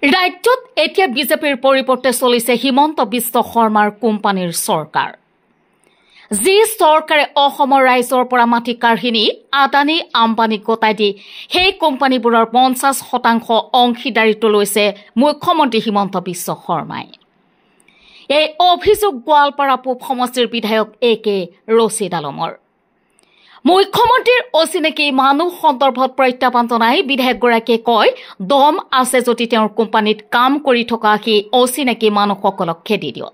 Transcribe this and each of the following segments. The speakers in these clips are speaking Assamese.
ৰাজ্যত এতিয়া বিজেপিৰ পৰিৱৰ্তে চলিছে হিমন্ত বিশ্ব শৰ্মাৰ কোম্পানীৰ চৰকাৰ। যি চৰকাৰে অসমৰ ৰাইজৰ পৰা মাটি কাঢ়ি নি আদানী আম্বানীক গতাই দি সেই কোম্পানীবোৰৰ 50% অংশীদাৰিত্ব লৈছে মুখ্যমন্ত্ৰী হিমন্ত বিশ্ব শৰ্মাই। এই অভিযোগ গোৱালপাৰা পূব সমষ্টিৰ বিধায়ক A.K. ৰছিদ আলমৰ। মুখ্যমন্ত্ৰীৰ অচিনাকি মানুহ সন্দৰ্ভত প্ৰত্যাহ্বান জনাই বিধায়কগৰাকীয়ে কয়, দম আছে যদি তেওঁৰ কোম্পানীত কাম কৰি থকা সেই অচিনাকি মানুহসকলক খেদি দিয়ক।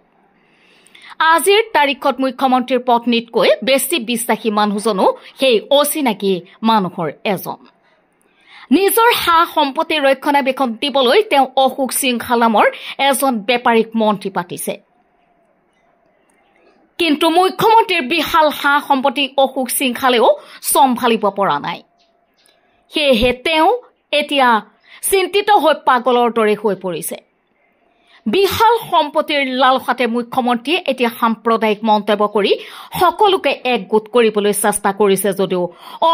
আজিৰ তাৰিখত মুখ্যমন্ত্ৰীৰ পত্নীতকৈ বেছি বিশ্বাসী মানুহজনো সেই অচিনাকি মানুহৰ এজন। নিজৰ সা সম্পত্তি ৰক্ষণাবেক্ষণ দিবলৈ তেওঁ অশোক সিংঘাল নামৰ এজন বেপাৰীক মন্ত্ৰী পাতিছে। কিন্তু মুখ্যমন্ত্ৰীৰ বিশাল সা সম্পত্তি অশোক সিংঘালেও চম্ভালিব পৰা নাই। সেয়েহে তেওঁ এতিয়া চিন্তিত হৈ পাগলৰ দৰে হৈ পৰিছে। বিশাল সম্পত্তিৰ লালসাতে মুখ্যমন্ত্ৰীয়ে এতিয়া সাম্প্ৰদায়িক মন্তব্য কৰি সকলোকে একগোট কৰিবলৈ চেষ্টা কৰিছে যদিও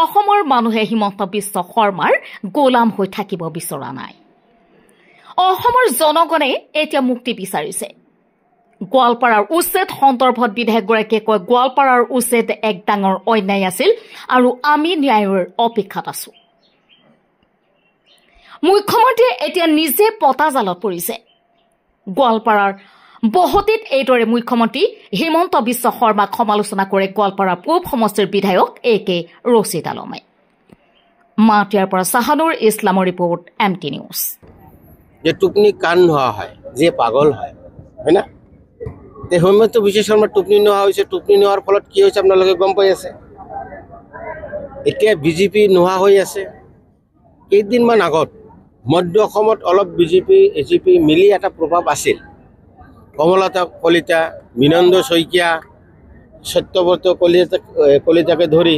অসমৰ মানুহে হিমন্ত বিশ্ব শৰ্মাৰ গোলাম হৈ থাকিব বিচৰা নাই। অসমৰ জনগণে এতিয়া মুক্তি বিচাৰিছে। গোৱালপাৰাৰ উচ্ছেদ সন্দৰ্ভত বিধায়কগৰাকীয়ে কয়, গোৱালপাৰাৰ উচ্ছেদ এক ডাঙৰ অন্যায় আছিল আৰু আমি ন্যায়ৰ অপেক্ষাত আছো। মুখ্যমন্ত্ৰীয়ে এতিয়া নিজে পতাজালত পৰিছে। গোৱালপাৰাৰ বহতিত এইদৰে মুখ্যমন্ত্ৰী হিমন্ত বিশ্ব শৰ্মাক সমালোচনা কৰে গোৱালপাৰাৰ পূব সমষ্টিৰ বিধায়ক A.K. ৰছিদ আলমে। মাটিয়াৰ পৰা চাহানুৰ ইছলামৰ ৰিপৰ্ট MT নিউজ। যে টুপনি কাণ নোহোৱা হয়, যে পাগল হয় না, হিমন্ত বিশ্ব শৰ্মাৰ টোপনি নোহোৱা হৈছে। টোপনি নোহোৱাৰ ফলত কি হৈছে আপোনালোকে গম পাই আছে। এতিয়া বিজেপি নোহোৱা হৈ আছে। কেইদিনমান আগত মধ্য অসমত অলপ বিজেপি AGP মিলি এটা প্ৰভাৱ আছিল। কমলতা কলিতা, বিনন্দ শইকীয়া, সত্যব্ৰত কলিতাকে ধৰি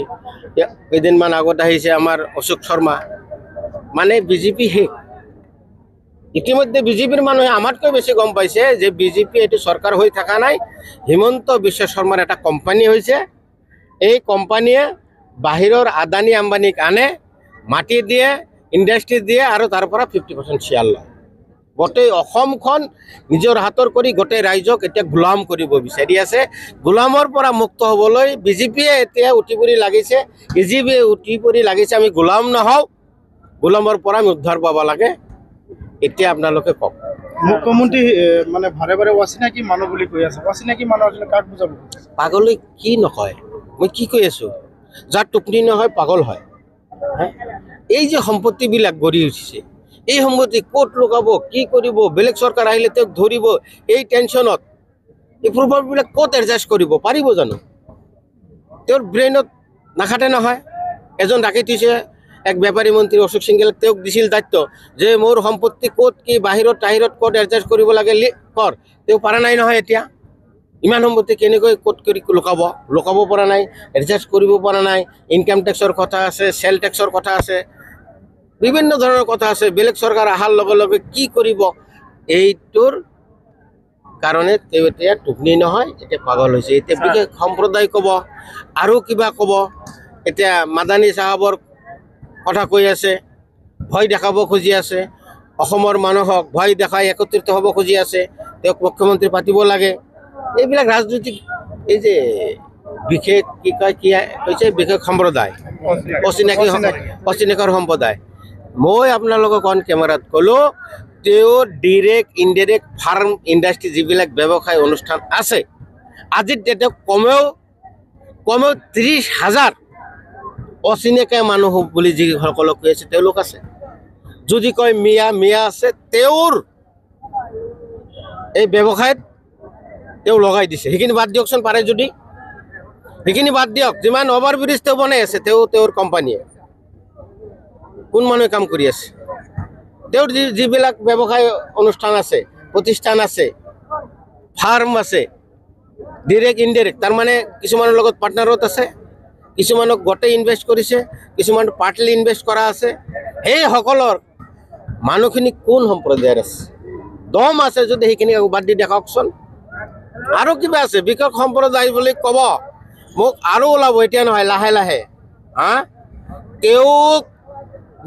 কেইদিনমান আগত আহিছে আমাৰ অশোক শৰ্মা। মানে বিজেপি শেষ। ইতিমধ্যে বিজেপিৰ মানুহে আমাতকৈ বেছি গম পাইছে যে বিজেপি এইটো চৰকাৰ হৈ থকা নাই, হিমন্ত বিশ্ব শৰ্মাৰ এটা কোম্পানী হৈছে। এই কোম্পানীয়ে বাহিৰৰ আদানী আম্বানীক আনে, মাটি দিয়ে, ইণ্ডাষ্ট্ৰি দিয়ে আৰু তাৰ পৰা 50% শ্বেয়াৰ লয়। গোটেই অসমখন নিজৰ হাতৰ কৰি গোটেই ৰাইজক এতিয়া গোলাম কৰিব বিচাৰি আছে। গোলামৰ পৰা মুক্ত হ'বলৈ বিজেপিয়ে এতিয়া উঠি পৰি লাগিছে, AGPয়ে উঠি পৰি লাগিছে আমি গোলাম নহওঁ, গোলামৰ পৰা আমি উদ্ধাৰ পাব লাগে। এতিয়া আপোনালোকে কওক। মুখ্যমন্ত্ৰী মানে ভাৰে ভাৰে অচিনাকি মানুহ বুলি কৈ আছে। অচিনাকি মানুহ আসলে কাক বুজাব? পাগলৈ কি নকয়, মই কি কৈ আছো, যাৰ টোপনি নহয় পাগল হয়। এই যে সম্পত্তিবিলাক গঢ়ি উঠিছে, এই সম্পত্তি ক'ত লগাব, কি কৰিব, বেলেগ চৰকাৰ আহিলে তেওঁক ধৰিব, এই টেনশ্যনত এই প্ৰভাৱবিলাক ক'ত এডজাষ্ট কৰিব পাৰিব জানো? তেওঁৰ ব্ৰেইনত নাখাটে নহয়। এজন ৰাখি থৈছে এক বেপাৰী মন্ত্ৰী অশোক সিংঘালে, তেওঁক দিছিল দায়িত্ব যে মোৰ সম্পত্তি ক'ত কি বাহিৰত টাহিৰত ক'ত এডজাষ্ট কৰিব লাগে কৰ। তেওঁ পৰা নাই নহয়। এতিয়া ইমান সম্পত্তি কেনেকৈ ক'ত কৰি লুকাব পৰা নাই, এডজাষ্ট কৰিব পৰা নাই। ইনকাম টেক্সৰ কথা আছে, চেল টেক্সৰ কথা আছে, বিভিন্ন ধৰণৰ কথা আছে। বেলেগ চৰকাৰ অহাৰ লগে লগে কি কৰিব, এইটোৰ কাৰণে তেওঁ এতিয়া টোপনি নহয়, এতিয়া পাগল হৈছে। এতিয়া বিশেষ সম্প্ৰদায় ক'ব, আৰু কিবা ক'ব। এতিয়া মাদানী চাহাবৰ কথা কৈ আছে, ভয় দেখাব খুজি আছে, অসমৰ মানুহক ভয় দেখাই একত্ৰিত হ'ব খুজি আছে, তেওঁক মুখ্যমন্ত্ৰী পাতিব লাগে। এইবিলাক ৰাজনৈতিক এই যে বিশেষ কি কয় কি কৈছে বিশেষ সম্প্ৰদায়, অচিনাকি সম্প্ৰদায়। মই আপোনালোকক অন কেমেৰাত ক'লোঁ, তেওঁ ডিৰেক্ট ইনডিৰেক্ট ফাৰ্ম ইণ্ডাষ্ট্ৰী যিবিলাক ব্যৱসায় অনুষ্ঠান আছে, আজিৰ ডেটত কমেও 30,000 অচিনাকি মানুহ বুলি যিসকলক কৈ আছে তেওঁলোক আছে। যদি কয় মিয়া আছে, তেওঁৰ এই ব্যৱসায়ত তেওঁ লগাই দিছে। সেইখিনি বাদ দিয়কচোন পাৰে যদি, সেইখিনি বাদ দিয়ক। যিমান অভাৰ ব্ৰিজ তেওঁ বনাই আছে, তেওঁৰ কোম্পানীয়ে কোন মানুহে কাম কৰি আছে। তেওঁৰ যিবিলাক ব্যৱসায় অনুষ্ঠান আছে, প্ৰতিষ্ঠান আছে, ফাৰ্ম আছে, ডিৰেক্ট ইনডিৰেক্ট, তাৰমানে কিছুমানৰ লগত পাৰ্টনাৰত আছে, কিছুমানক গোটেই ইনভেষ্ট কৰিছে, কিছুমান পাৰ্টলি ইনভেষ্ট কৰা আছে। সেইসকলৰ মানুহখিনি কোন সম্প্ৰদায়ৰ আছে? দম আছে যদি সেইখিনি বাদ দি দেখাওকচোন। আৰু কিবা আছে বিশেষ সম্প্ৰদায় বুলি ক'ব, মোক আৰু ওলাব, এতিয়া নহয়, লাহে লাহে। তেওঁক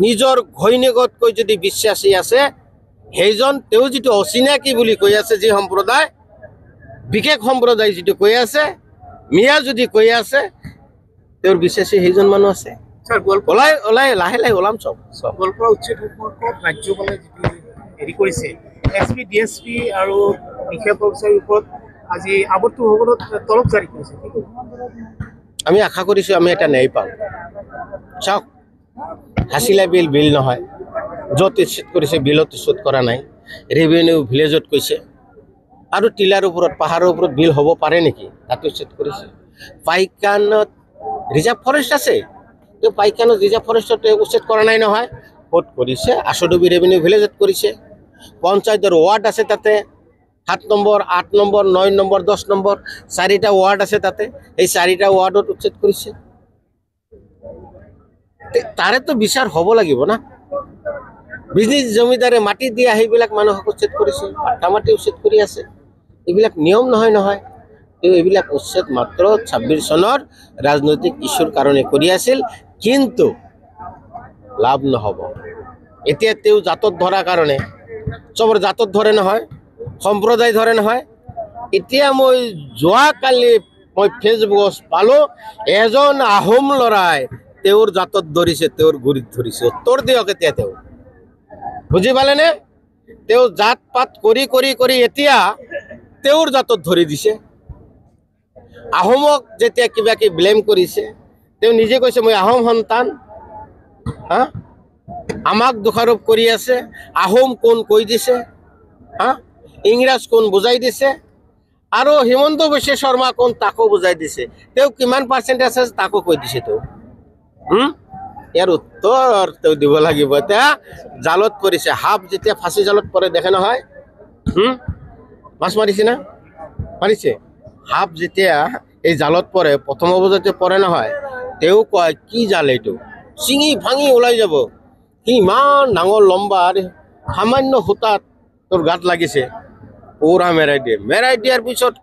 নিজৰ ঘৈণীয়েকতকৈ যদি বিশ্বাসী আছে, সেইজন তেওঁ যিটো অচিনাকি বুলি কৈ আছে, যি সম্প্ৰদায় বিশেষ সম্প্ৰদায় যিটো কৈ আছে, মিয়া যদি কৈ আছে, তেওঁৰ বিশেষে সেইজন মানুহ আছে। স্যাৰ ওলাই ওলাই লাহে লাহে ওলাম চব গোৱালপাৰা উচ্ছেদ সম্পৰ্কত ৰাজ্যপালে যিটো হেৰি কৰিছে, SP DSP আৰু নিশা কৰ্মচাৰীৰ ওপৰত আজি আৱদ্ধ ভৱনত তলব জাৰি কৰিছে। আমি আশা কৰিছোঁ আমি এটা ন্যায় পাম। চাওক, হাছিলা বিল বিল নহয়, য'ত উচ্ছেদ কৰিছে বিলত উচ্ছেদ কৰা নাই। ৰেভিনিউ ভিলেজত কৈছে, আৰু টিলাৰ ওপৰত পাহাৰৰ ওপৰত বিল হ'ব পাৰে নেকি, তাত উচ্ছেদ কৰিছে। পাইকানত ৰিজাৰ্ভ ফৰেষ্ট আছে, তেওঁ পাইকানত ৰিজাৰ্ভ ফৰেষ্টত উচ্ছেদ কৰা নাই নহয়। ক'ত কৰিছে? আছডবি ৰেভিনিউ ভিলেজত কৰিছে। পঞ্চায়তৰ ৱাৰ্ড আছে তাতে, 7 নম্বৰ, 8 নম্বৰ, 9 নম্বৰ, 10 নম্বৰ, 4টা ৱাৰ্ড আছে তাতে। এই 4টা ৱাৰ্ডত উচ্ছেদ কৰিছে। তাৰেতো বিচাৰ হ'ব লাগিব না। বিজনেছ জমিদাৰে মাটি দিয়া সেইবিলাক মানুহক উচ্ছেদ কৰিছে, পাট্টা মাটি উচ্ছেদ কৰি আছে। এইবিলাক নিয়ম নহয় নহয়। তেওঁ এইবিলাক উচ্ছেদ মাত্ৰ 26 চনৰ ৰাজনৈতিক ইস্যুৰ কাৰণে কৰি আছিল, কিন্তু লাভ নহ'ব। এতিয়া তেওঁ জাতত ধৰাৰ কাৰণে, চবৰ জাতত ধৰে নহয়, সম্প্ৰদায় ধৰে নহয়। এতিয়া মই যোৱাকালি ফেচবুকত পালোঁ, এজন আহোম ল'ৰাই তেওঁৰ জাতত ধৰিছে, তেওঁৰ গুৰিত ধৰিছে। উত্তৰ দিয়ক এতিয়া তেওঁ, বুজি পালেনে? তেওঁ জাত পাত কৰি কৰি কৰি এতিয়া তেওঁৰ জাতত ধৰি দিছে। আহোমক যেতিয়া কিবা কিবি ব্লেম কৰিছে, তেওঁ নিজে কৈছে মই আহোম সন্তান। হা, আমাক দোষাৰোপ কৰি আছে। আহোম কোন কৈ দিছে, হা, ইংৰাজ কোন বুজাই দিছে, আৰু হিমন্ত বিশ্ব শৰ্মা কোন তাকো বুজাই দিছে। তেওঁ কিমান পাৰ্চেণ্টেজ আছে তাকো কৈ দিছে। তেওঁ ইয়াৰ উত্তৰ তেওঁ দিব লাগিব। এতিয়া জালত পৰিছে, সাপ যেতিয়া ফাঁচি জালত পৰে দেখে নহয়, মাছ মাৰিছে না, মাৰিছে। সাপ যেতিয়া এই জালত পৰে, প্ৰথম অৱস্থাতে পৰে নহয়, তেওঁ কয় কি জাল এইটো, ছিঙি ভাঙি ওলাই যাব। সি ইমান ডাঙৰ লম্বা, সামান্য সূতাত তোৰ গাত লাগিছে, পুৰা মেৰাই দিয়ে। মেৰাই দিয়াৰ পিছত